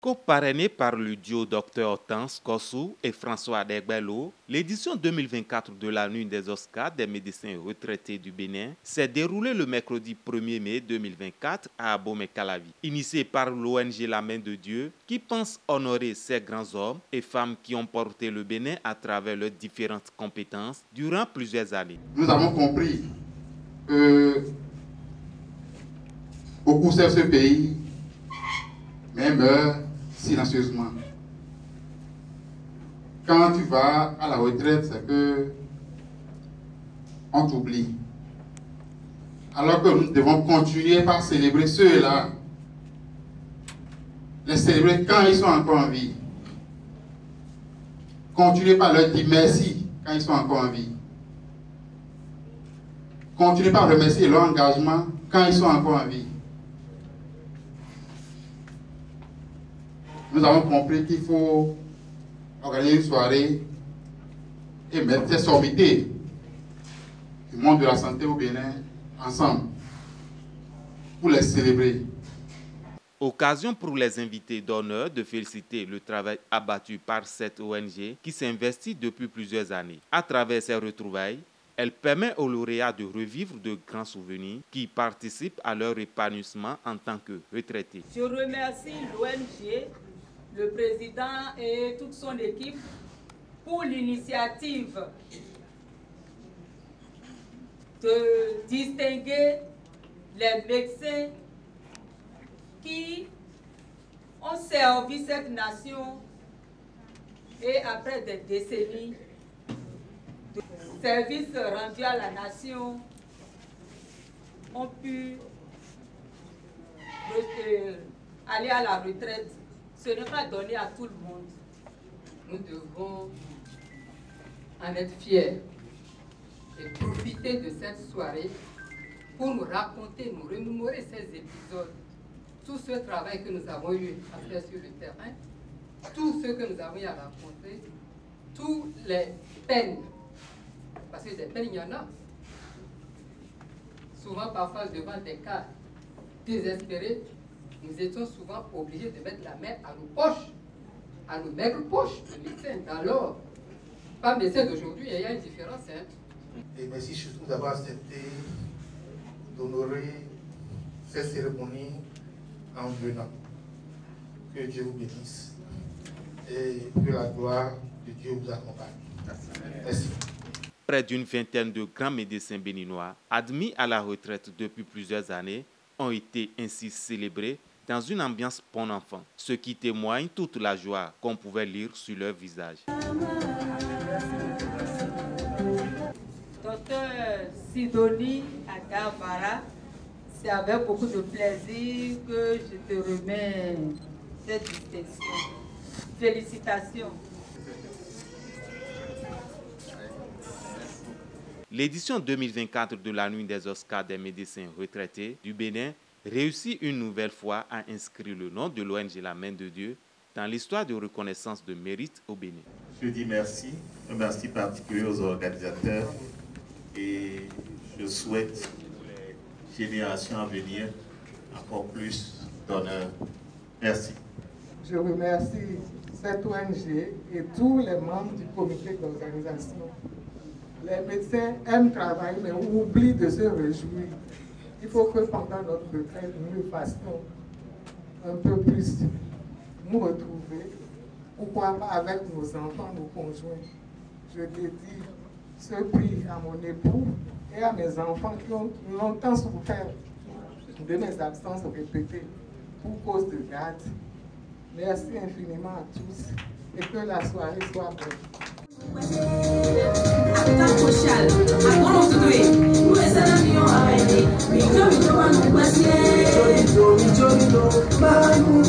Co-parrainé par le duo Dr Hortense Kossou et François Adegbelo, l'édition 2024 de la Nuit des Oscars des médecins retraités du Bénin s'est déroulée le mercredi 1er mai 2024 à Abomey-Calavi. Initiée par l'ONG La Main de Dieu, qui pense honorer ces grands hommes et femmes qui ont porté le Bénin à travers leurs différentes compétences durant plusieurs années. Nous avons compris que beaucoup servent ce pays, mais meurent silencieusement. Quand tu vas à la retraite, c'est que on t'oublie. Alors que nous devons continuer par célébrer ceux-là. Les célébrer quand ils sont encore en vie. Continuer par leur dire merci quand ils sont encore en vie. Continuer par remercier leur engagement quand ils sont encore en vie. Nous avons compris qu'il faut organiser une soirée et mettre ces sommités du monde de la santé au Bénin ensemble pour les célébrer. Occasion pour les invités d'honneur de féliciter le travail abattu par cette ONG qui s'investit depuis plusieurs années. À travers ces retrouvailles, elle permet aux lauréats de revivre de grands souvenirs qui participent à leur épanouissement en tant que retraités. Je remercie l'ONG, le président et toute son équipe pour l'initiative de distinguer les médecins qui ont servi cette nation et après des décennies de services rendus à la nation ont pu aller à la retraite. Ce n'est pas donné à tout le monde. Nous devons en être fiers et profiter de cette soirée pour nous raconter, nous remémorer ces épisodes, tout ce travail que nous avons eu à faire sur le terrain, tout ce que nous avons eu à rencontrer, toutes les peines, parce que des peines il y en a, souvent parfois devant des cas désespérés. Nous étions souvent obligés de mettre la main à nos poches, à nos maigres poches de médecins. Alors, pas médecins d'aujourd'hui, il y a une différence. Hein. Et merci surtout d'avoir accepté d'honorer cette cérémonie en venant. Que Dieu vous bénisse et que la gloire de Dieu vous accompagne. Merci. Près d'une vingtaine de grands médecins béninois, admis à la retraite depuis plusieurs années, ont été ainsi célébrés dans une ambiance bon enfant, ce qui témoigne toute la joie qu'on pouvait lire sur leur visage. Docteur Sidonie Agavara, c'est avec beaucoup de plaisir que je te remets cette distinction. Félicitations. L'édition 2024 de la Nuit des Oscars des médecins retraités du Bénin réussit une nouvelle fois à inscrire le nom de l'ONG La Main de Dieu dans l'histoire de reconnaissance de mérite au Bénin. Je dis merci, un merci particulier aux organisateurs et je souhaite pour les générations à venir encore plus d'honneur. Merci. Je remercie cette ONG et tous les membres du comité d'organisation. Les médecins aiment travailler mais oublient de se réjouir. Il faut que pendant notre retraite, nous fassions un peu plus nous retrouver. Pourquoi pas avec nos enfants, nos conjoints. Je dédie ce prix à mon époux et à mes enfants qui ont longtemps souffert de mes absences répétées pour cause de garde. Merci infiniment à tous et que la soirée soit bonne. Jolly, jolly, jolly,